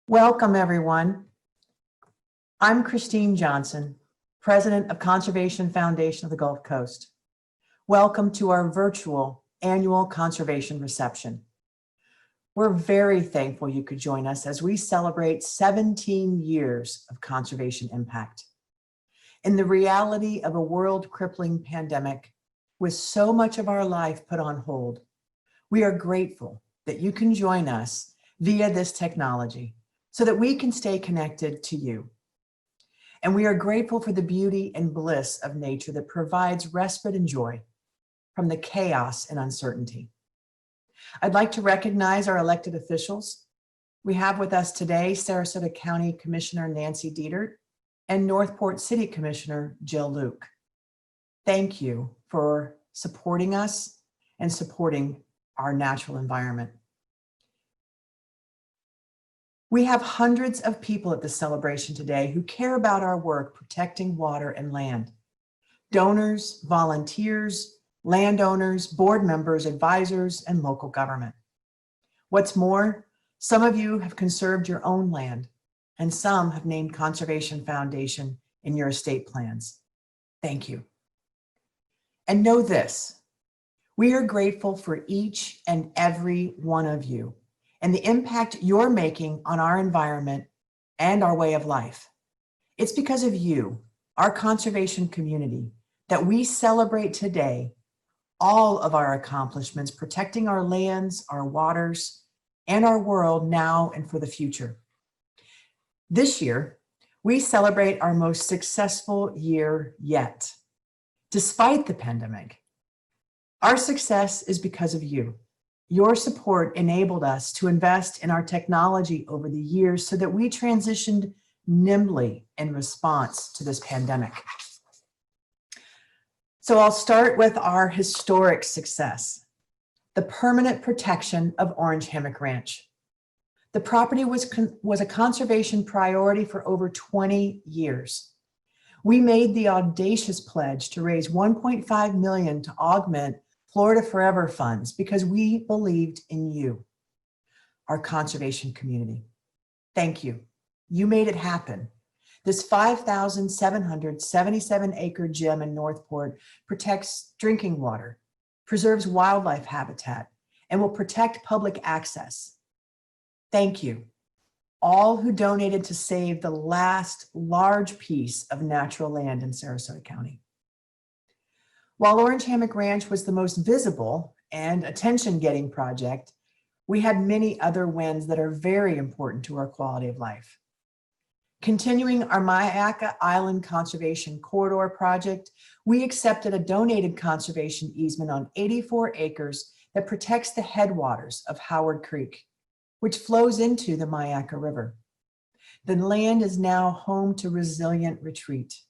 Welcome, everyone. I'm Christine Johnson, President of Conservation Foundation of the Gulf Coast. Welcome to our virtual annual conservation reception. We're very thankful you could join us as we celebrate 17 years of conservation impact. In the reality of a world-crippling pandemic, with so much of our life put on hold, we are grateful that you can join us via this technology so that we can stay connected to you. And we are grateful for the beauty and bliss of nature that provides respite and joy from the chaos and uncertainty. I'd like to recognize our elected officials. We have with us today Sarasota County Commissioner Nancy Dietert and Northport City Commissioner Jill Luke. Thank you for supporting us and supporting our natural environment. We have hundreds of people at this celebration today who care about our work protecting water and land. Donors, volunteers, landowners, board members, advisors, and local government. What's more, some of you have conserved your own land, and some have named Conservation Foundation in your estate plans. Thank you. And know this, we are grateful for each and every one of you and the impact you're making on our environment and our way of life. It's because of you, our conservation community, that we celebrate today all of our accomplishments protecting our lands, our waters, and our world now and for the future. This year, we celebrate our most successful year yet. Despite the pandemic, our success is because of you. Your support enabled us to invest in our technology over the years so that we transitioned nimbly in response to this pandemic. So I'll start with our historic success, the permanent protection of Orange Hammock Ranch. The property was a conservation priority for over 20 years. We made the audacious pledge to raise $1.5 million to augment Florida Forever funds because we believed in you, our conservation community. Thank you. You made it happen. This 5,777 acre gem in Northport protects drinking water, preserves wildlife habitat, and will protect public access. Thank you, all who donated to save the last large piece of natural land in Sarasota County. While Orange Hammock Ranch was the most visible and attention-getting project, we had many other wins that are very important to our quality of life. Continuing our Miakka Island Conservation Corridor project, we accepted a donated conservation easement on 84 acres that protects the headwaters of Howard Creek, which flows into the Miakka River. The land is now home to Resilient Retreat,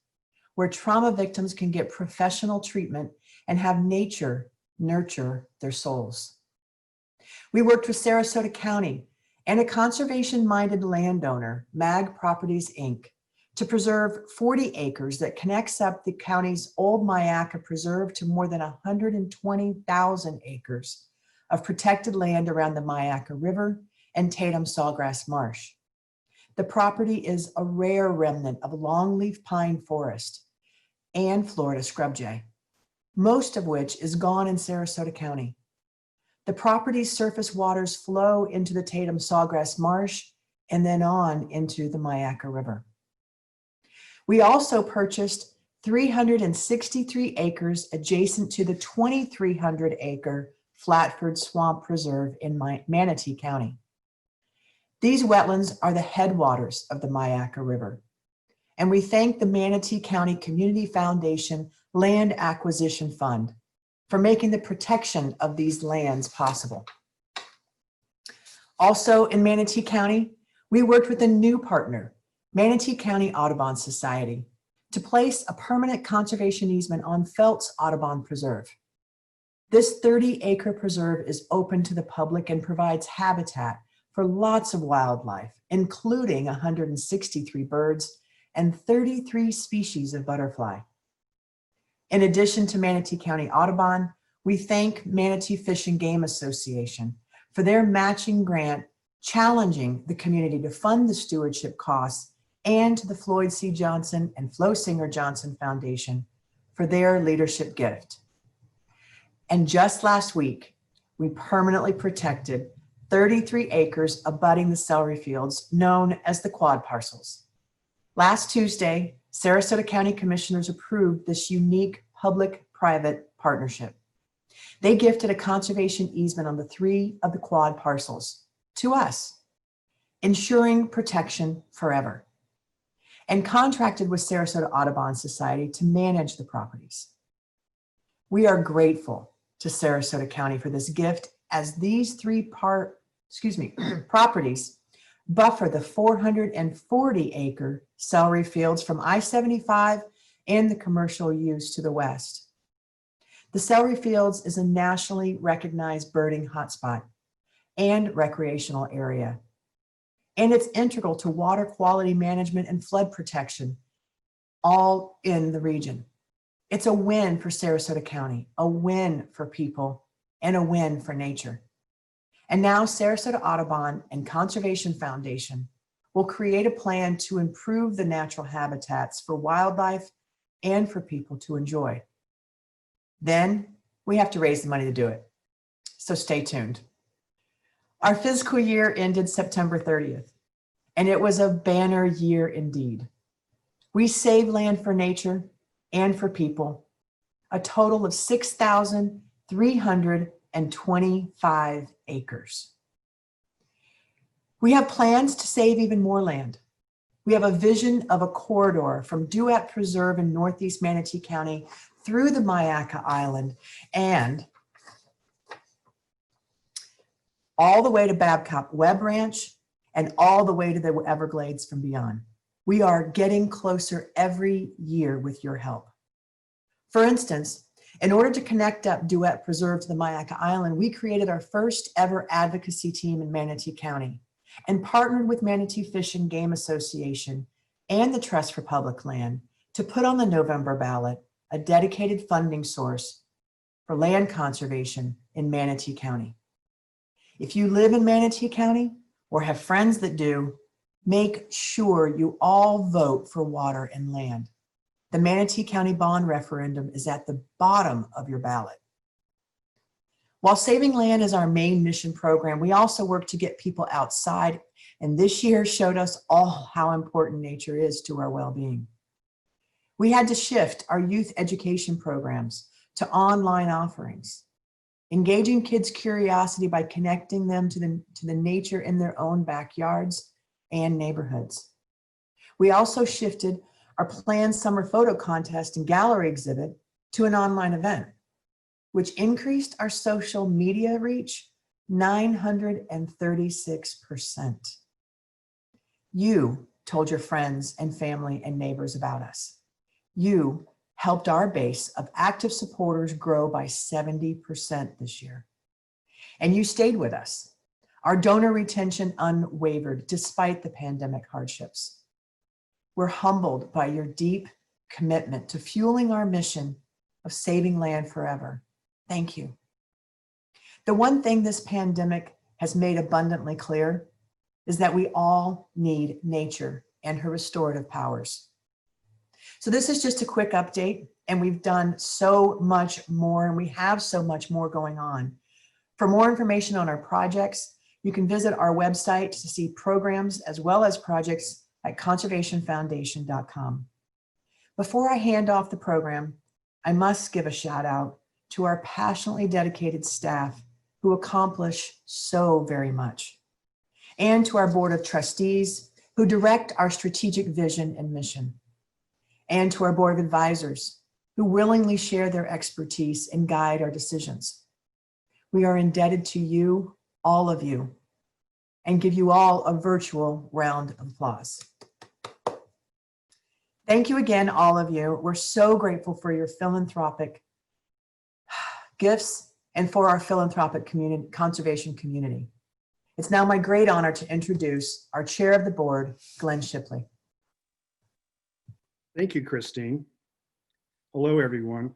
where trauma victims can get professional treatment and have nature nurture their souls. We worked with Sarasota County and a conservation-minded landowner, Mag Properties, Inc., to preserve 40 acres that connects up the county's old Miakka Preserve to more than 120,000 acres of protected land around the Miakka River and Tatum Sawgrass Marsh. The property is a rare remnant of longleaf pine forest and Florida scrub jay, most of which is gone in Sarasota County. The property's surface waters flow into the Tatum Sawgrass Marsh and then on into the Miakka River. We also purchased 363 acres adjacent to the 2,300 acre Flatford Swamp Preserve in Manatee County. These wetlands are the headwaters of the Miakka River, and we thank the Manatee County Community Foundation Land Acquisition Fund for making the protection of these lands possible. Also in Manatee County, we worked with a new partner, Manatee County Audubon Society, to place a permanent conservation easement on Felt's Audubon Preserve. This 30-acre preserve is open to the public and provides habitat for lots of wildlife, including 163 birds and 33 species of butterfly. In addition to Manatee County Audubon, we thank Manatee Fish and Game Association for their matching grant challenging the community to fund the stewardship costs, and to the Floyd C. Johnson and Flo Singer Johnson Foundation for their leadership gift. And just last week, we permanently protected 33 acres abutting the celery fields known as the quad parcels. Last Tuesday, Sarasota County Commissioners approved this unique public-private partnership. They gifted a conservation easement on the 3 of the quad parcels to us, ensuring protection forever, and contracted with Sarasota Audubon Society to manage the properties. We are grateful to Sarasota County for this gift, as these 3 properties buffer the 440-acre celery fields from I-75 and the commercial use to the west. The celery fields is a nationally recognized birding hotspot and recreational area, and it's integral to water quality management and flood protection, all in the region. It's a win for Sarasota County, a win for people, and a win for nature. And now Sarasota Audubon and Conservation Foundation will create a plan to improve the natural habitats for wildlife and for people to enjoy. Then we have to raise the money to do it. So stay tuned. Our fiscal year ended September 30th, and it was a banner year indeed. We saved land for nature and for people, a total of 6,325 acres. We have plans to save even more land. We have a vision of a corridor from Audubon Preserve in Northeast Manatee County through the Miakka Island and all the way to Babcock Webb Ranch and all the way to the Everglades from beyond. We are getting closer every year with your help. For instance, in order to connect up Audubon Preserve to the Miakka Island, we created our first ever advocacy team in Manatee County and partnered with Manatee Fish and Game Association and the Trust for Public Land to put on the November ballot a dedicated funding source for land conservation in Manatee County. If you live in Manatee County or have friends that do, make sure you all vote for water and land. The Manatee County bond referendum is at the bottom of your ballot. While saving land is our main mission program, we also work to get people outside, and this year showed us all how important nature is to our well-being. We had to shift our youth education programs to online offerings, engaging kids' curiosity by connecting them to the nature in their own backyards and neighborhoods. We also shifted our planned summer photo contest and gallery exhibit to an online event, which increased our social media reach 936%. You told your friends and family and neighbors about us. You helped our base of active supporters grow by 70% this year. And you stayed with us. Our donor retention unwavered despite the pandemic hardships. We're humbled by your deep commitment to fueling our mission of saving land forever. Thank you. The one thing this pandemic has made abundantly clear is that we all need nature and her restorative powers. So this is just a quick update, and we've done so much more, and we have so much more going on. For more information on our projects, you can visit our website to see programs as well as projects at conservationfoundation.com. Before I hand off the program, I must give a shout out to our passionately dedicated staff who accomplish so very much, and to our board of trustees who direct our strategic vision and mission, and to our board of advisors who willingly share their expertise and guide our decisions. We are indebted to you, all of you, and give you all a virtual round of applause. Thank you again, all of you. We're so grateful for your philanthropic gifts and for our philanthropic community, conservation community. It's now my great honor to introduce our chair of the board, Glenn Shipley. Thank you, Christine. Hello, everyone.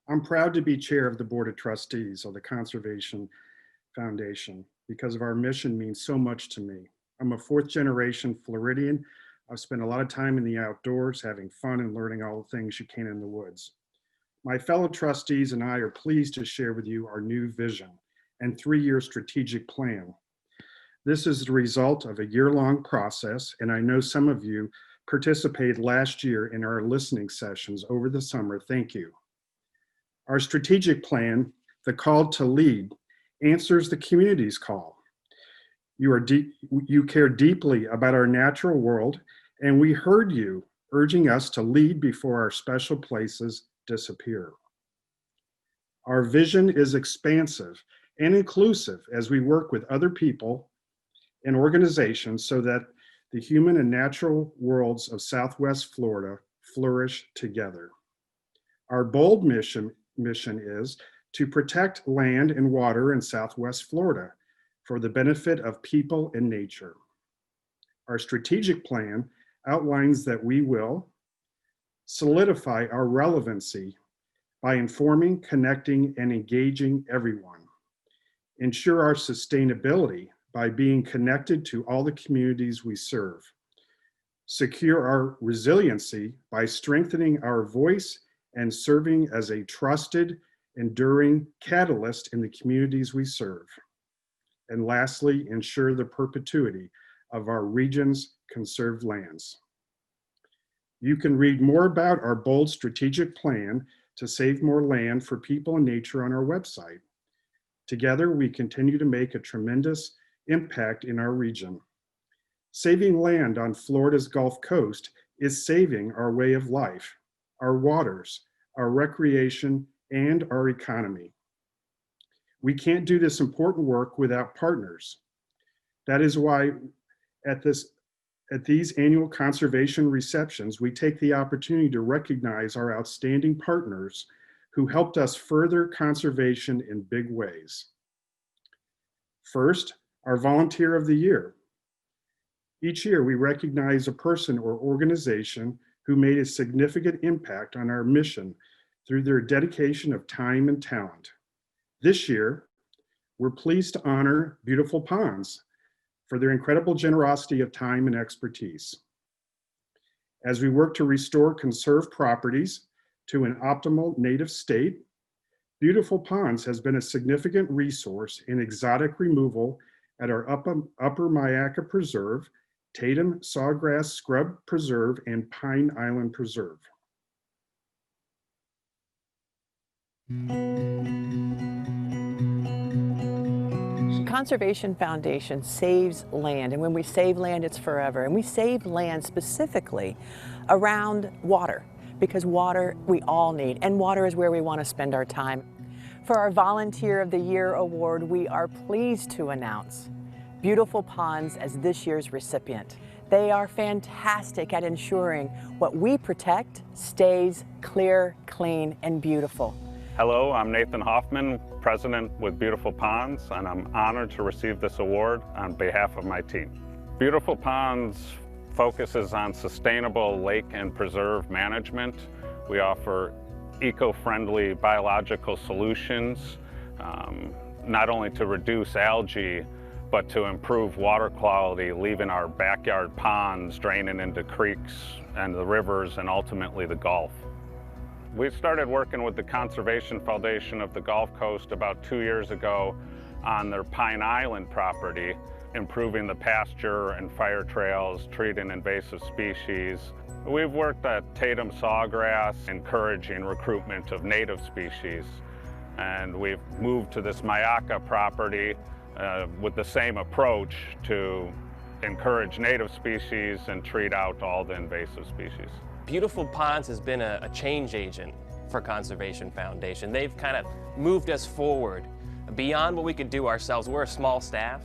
I'm proud to be chair of the Board of Trustees of the Conservation Foundation. because of our mission means so much to me. I'm a fourth generation Floridian. I've spent a lot of time in the outdoors, having fun and learning all the things you can in the woods. My fellow trustees and I are pleased to share with you our new vision and 3-year strategic plan. This is the result of a year-long process, and I know some of you participated last year in our listening sessions over the summer. Thank you. Our strategic plan, the call to lead, answers the community's call. You care deeply about our natural world, and we heard you urging us to lead before our special places disappear. Our vision is expansive and inclusive as we work with other people and organizations so that the human and natural worlds of Southwest Florida flourish together. Our bold mission is to protect land and water in Southwest Florida for the benefit of people and nature. Our strategic plan outlines that we will solidify our relevancy by informing, connecting, and engaging everyone. Ensure our sustainability by being connected to all the communities we serve. Secure our resiliency by strengthening our voice and serving as a trusted, enduring catalyst in the communities we serve. And lastly, ensure the perpetuity of our region's conserved lands. You can read more about our bold strategic plan to save more land for people and nature on our website. Together, we continue to make a tremendous impact in our region. Saving land on Florida's Gulf Coast is saving our way of life, our waters, our recreation, and our economy. We can't do this important work without partners. That is why at these annual conservation receptions, we take the opportunity to recognize our outstanding partners who helped us further conservation in big ways. First, our Volunteer of the Year. Each year, we recognize a person or organization who made a significant impact on our mission through their dedication of time and talent. This year, we're pleased to honor Beautiful Ponds for their incredible generosity of time and expertise. As we work to restore conserved properties to an optimal native state, Beautiful Ponds has been a significant resource in exotic removal at our Upper Miakka Preserve, Tatum Sawgrass Scrub Preserve, and Pine Island Preserve. Conservation Foundation saves land, and when we save land, it's forever. And we save land specifically around water, because water we all need, and water is where we want to spend our time. For our Volunteer of the Year award, we are pleased to announce Beautiful Ponds as this year's recipient. They are fantastic at ensuring what we protect stays clear, clean, and beautiful. Hello, I'm Nathan Hoffman, President with Beautiful Ponds, and I'm honored to receive this award on behalf of my team. Beautiful Ponds focuses on sustainable lake and preserve management. We offer eco-friendly biological solutions, not only to reduce algae, but to improve water quality, leaving our backyard ponds draining into creeks and the rivers and ultimately the Gulf. We started working with the Conservation Foundation of the Gulf Coast about 2 years ago on their Pine Island property, improving the pasture and fire trails, treating invasive species. We've worked at Tatum Sawgrass, encouraging recruitment of native species. And we've moved to this Miakka property with the same approach to encourage native species and treat out all the invasive species. Beautiful Ponds has been a change agent for Conservation Foundation. They've kind of moved us forward beyond what we could do ourselves. We're a small staff,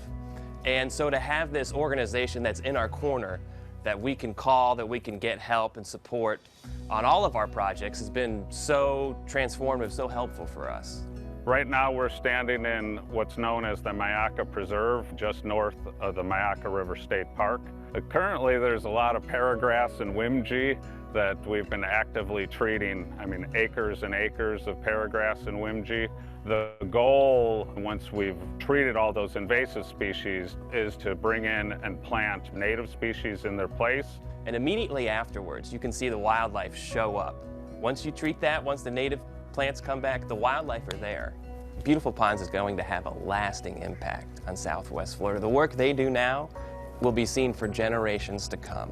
and so to have this organization that's in our corner that we can call, that we can get help and support on all of our projects has been so transformative, so helpful for us. Right now we're standing in what's known as the Miakka Preserve, just north of the Miakka River State Park. Currently there's a lot of paragraphs and whimgee that we've been actively treating. I mean, acres and acres of paragraphs and whimgee. The goal, once we've treated all those invasive species, is to bring in and plant native species in their place. And immediately afterwards, you can see the wildlife show up. Once you treat that, once the native plants come back, the wildlife are there. Beautiful Ponds is going to have a lasting impact on Southwest Florida. The work they do now will be seen for generations to come.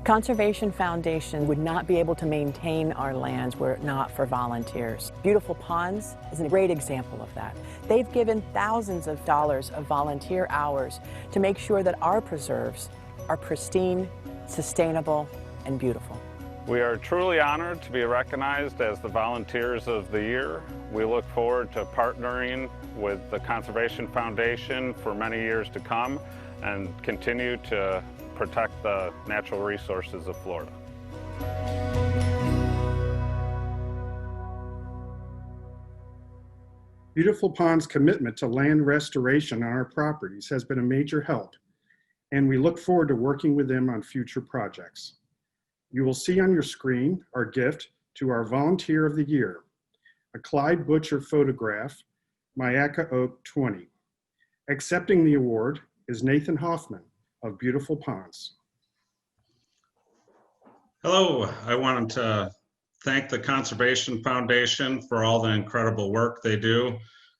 Conservation Foundation would not be able to maintain our lands were it not for volunteers. Beautiful Ponds is a great example of that. They've given thousands of dollars of volunteer hours to make sure that our preserves are pristine, sustainable, and beautiful. We are truly honored to be recognized as the Volunteers of the Year. We look forward to partnering with the Conservation Foundation for many years to come and continue to protect the natural resources of Florida. Beautiful Ponds' commitment to land restoration on our properties has been a major help, and we look forward to working with them on future projects. You will see on your screen our gift to our Volunteer of the Year, a Clyde Butcher photograph, Miakka Oak 20. Accepting the award is Nathan Hoffman of Beautiful Ponds. Hello, I wanted to thank the Conservation Foundation for all the incredible work they do.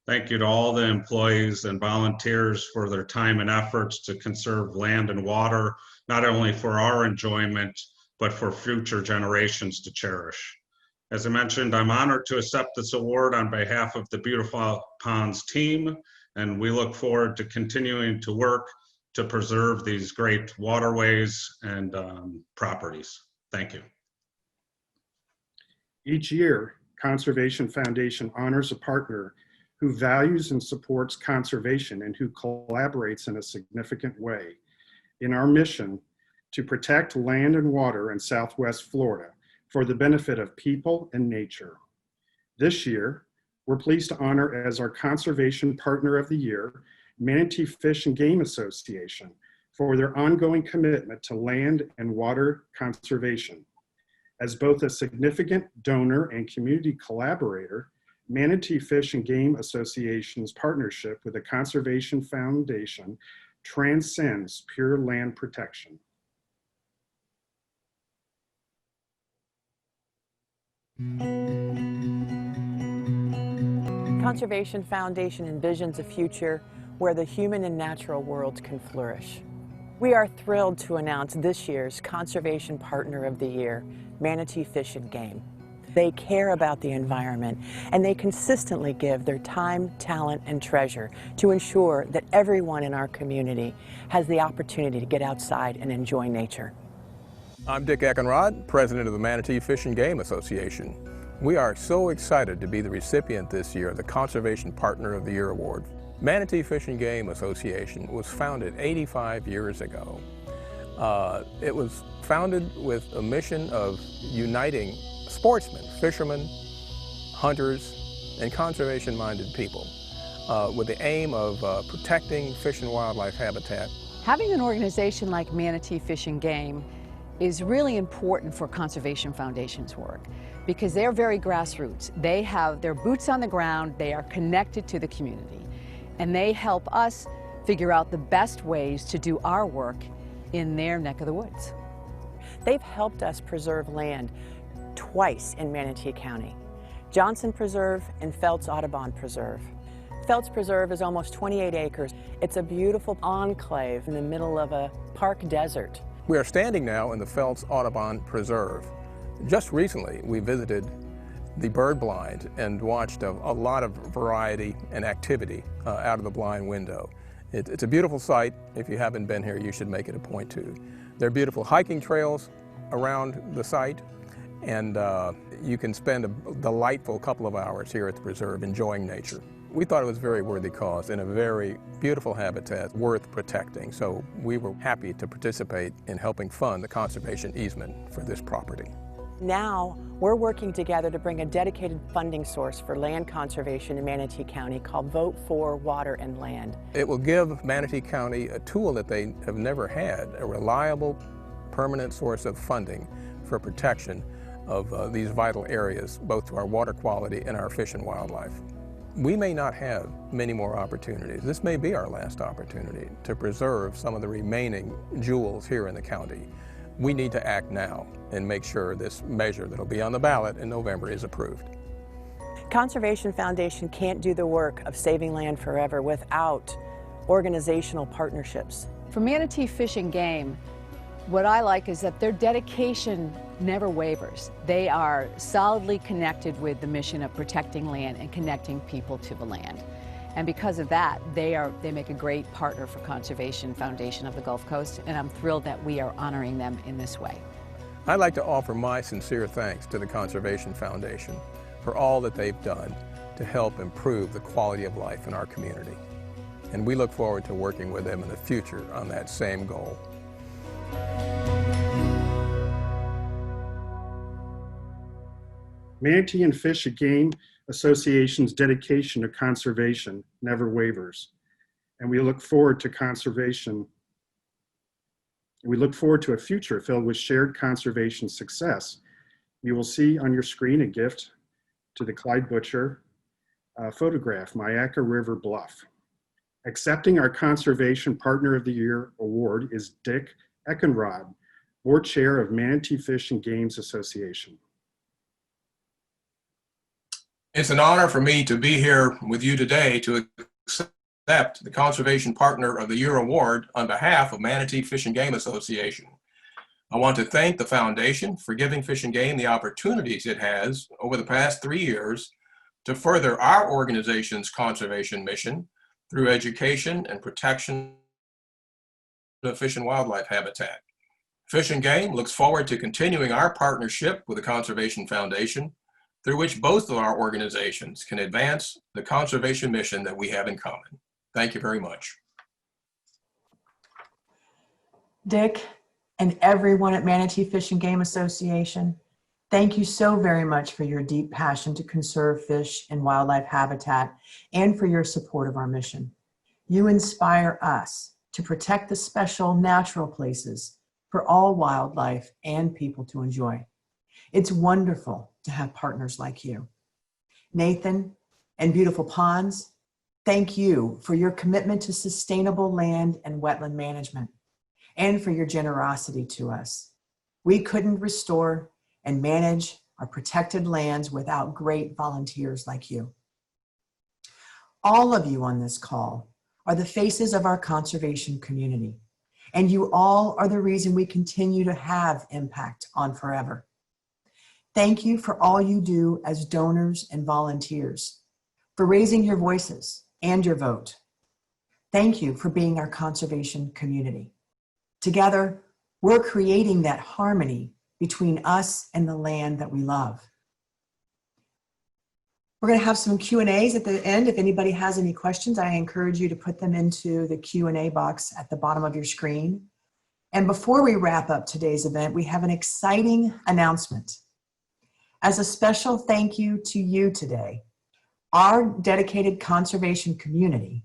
Thank you to all the employees and volunteers for their time and efforts to conserve land and water, not only for our enjoyment, but for future generations to cherish. As I mentioned, I'm honored to accept this award on behalf of the Beautiful Ponds team, and we look forward to continuing to work to preserve these great waterways and properties. Thank you. Each year, Conservation Foundation honors a partner who values and supports conservation and who collaborates in a significant way in our mission to protect land and water in Southwest Florida for the benefit of people and nature. This year, we're pleased to honor as our Conservation Partner of the Year, Manatee Fish and Game Association, for their ongoing commitment to land and water conservation. As both a significant donor and community collaborator, Manatee Fish and Game Association's partnership with the Conservation Foundation transcends pure land protection. Conservation Foundation envisions a future where the human and natural worlds can flourish. We are thrilled to announce this year's Conservation Partner of the Year, Manatee Fish and Game. They care about the environment, and they consistently give their time, talent, and treasure to ensure that everyone in our community has the opportunity to get outside and enjoy nature. I'm Dick Eckenrod, president of the Manatee Fish and Game Association. We are so excited to be the recipient this year of the Conservation Partner of the Year Award. Manatee Fish and Game Association was founded 85 years ago. It was founded with a mission of uniting sportsmen, fishermen, hunters, and conservation-minded people with the aim of protecting fish and wildlife habitat. Having an organization like Manatee Fish and Game is really important for Conservation Foundation's work because they're very grassroots. They have their boots on the ground, they are connected to the community, and they help us figure out the best ways to do our work in their neck of the woods. They've helped us preserve land twice in Manatee County, Johnson Preserve and Felts Audubon Preserve. Felts Preserve is almost 28 acres. It's a beautiful enclave in the middle of a park desert. We are standing now in the Felts Audubon Preserve. Just recently, we visited the bird blind and watched a lot of variety and activity out of the blind window. It's a beautiful sight. If you haven't been here, you should make it a point to. There are beautiful hiking trails around the site, and you can spend a delightful couple of hours here at the preserve enjoying nature. We thought it was a very worthy cause and a very beautiful habitat worth protecting, so we were happy to participate in helping fund the conservation easement for this property. Now, we're working together to bring a dedicated funding source for land conservation in Manatee County called Vote for Water and Land. It will give Manatee County a tool that they have never had, a reliable, permanent source of funding for protection of these vital areas, both to our water quality and our fish and wildlife. We may not have many more opportunities. This may be our last opportunity to preserve some of the remaining jewels here in the county. We need to act now and make sure this measure that'll be on the ballot in November is approved. Conservation Foundation can't do the work of saving land forever without organizational partnerships. For Manatee Fish and Game, what I like is that their dedication never wavers. They are solidly connected with the mission of protecting land and connecting people to the land. And because of that, they make a great partner for Conservation Foundation of the Gulf Coast, and I'm thrilled that we are honoring them in this way. I'd like to offer my sincere thanks to the Conservation Foundation for all that they've done to help improve the quality of life in our community. And we look forward to working with them in the future on that same goal. Manatee and Fish and Game Association's dedication to conservation never wavers, and we look forward to conservation. We look forward to a future filled with shared conservation success. You will see on your screen a gift to the Clyde Butcher photograph, Miakka River Bluff. Accepting our Conservation Partner of the Year award is Dick Eckenrod, Board Chair of Manatee Fish and Games Association. It's an honor for me to be here with you today to accept the Conservation Partner of the Year award on behalf of Manatee Fish and Game Association. I want to thank the Foundation for giving Fish and Game the opportunities it has over the past 3 years to further our organization's conservation mission through education and protection of fish and wildlife habitat. Fish and Game looks forward to continuing our partnership with the Conservation Foundation, through which both of our organizations can advance the conservation mission that we have in common. Thank you very much. Dick and everyone at Manatee Fish and Game Association, thank you so very much for your deep passion to conserve fish and wildlife habitat and for your support of our mission. You inspire us to protect the special natural places for all wildlife and people to enjoy. It's wonderful to have partners like you. Nathan and Beautiful Ponds, thank you for your commitment to sustainable land and wetland management and for your generosity to us. We couldn't restore and manage our protected lands without great volunteers like you. All of you on this call are the faces of our conservation community, and you all are the reason we continue to have impact on forever. Thank you for all you do as donors and volunteers, for raising your voices and your vote. Thank you for being our conservation community. Together, we're creating that harmony between us and the land that we love. We're going to have some Q&As at the end. If anybody has any questions, I encourage you to put them into the Q&A box at the bottom of your screen. And before we wrap up today's event, we have an exciting announcement. As a special thank you to you today, our dedicated conservation community,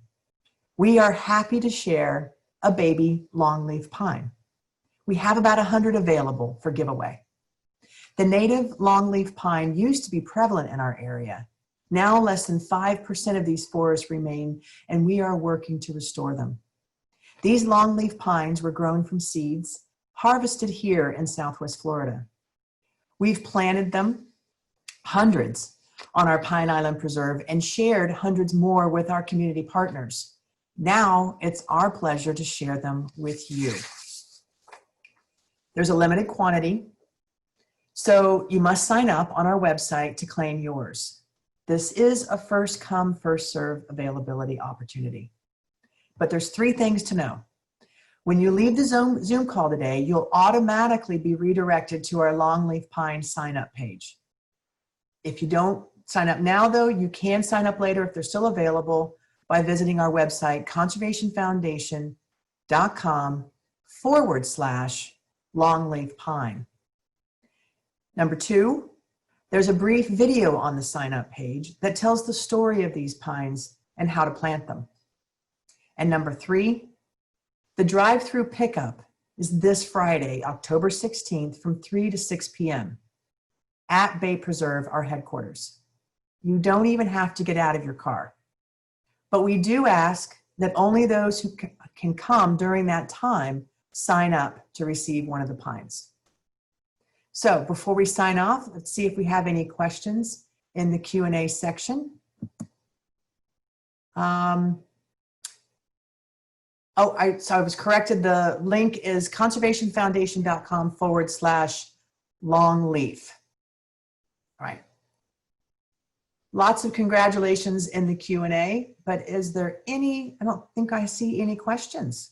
we are happy to share a baby longleaf pine. We have about 100 available for giveaway. The native longleaf pine used to be prevalent in our area. Now less than 5% of these forests remain, and we are working to restore them. These longleaf pines were grown from seeds, harvested here in Southwest Florida. We've planted them, hundreds, on our Pine Island Preserve and shared hundreds more with our community partners. Now it's our pleasure to share them with you. There's a limited quantity, so you must sign up on our website to claim yours. This is a first come, first serve availability opportunity. But there's 3 things to know. When you leave the Zoom call today, you'll automatically be redirected to our longleaf pine sign up page. If you don't sign up now though, you can sign up later if they're still available by visiting our website, conservationfoundation.com/longleaf pine. Number 2, there's a brief video on the sign-up page that tells the story of these pines and how to plant them. And number 3, the drive-through pickup is this Friday, October 16th from 3 to 6 p.m. at Bay Preserve, our headquarters. You don't even have to get out of your car. But we do ask that only those who can come during that time sign up to receive one of the pines. So before we sign off, let's see if we have any questions in the Q&A section. So I was corrected. The link is conservationfoundation.com/longleaf. All right. Lots of congratulations in the Q&A, but is there any, I don't think I see any questions.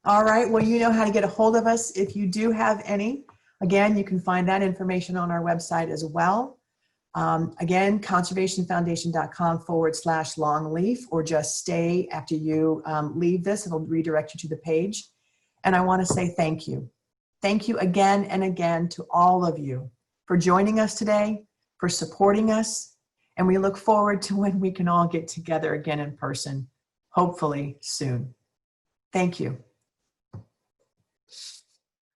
All right, well, you know how to get a hold of us if you do have any. Again, you can find that information on our website as well. Again, conservationfoundation.com/longleaf, or just stay after you leave this. It'll redirect you to the page. And I want to say thank you. Thank you again and again to all of you for joining us today, for supporting us, and we look forward to when we can all get together again in person, hopefully soon. Thank you.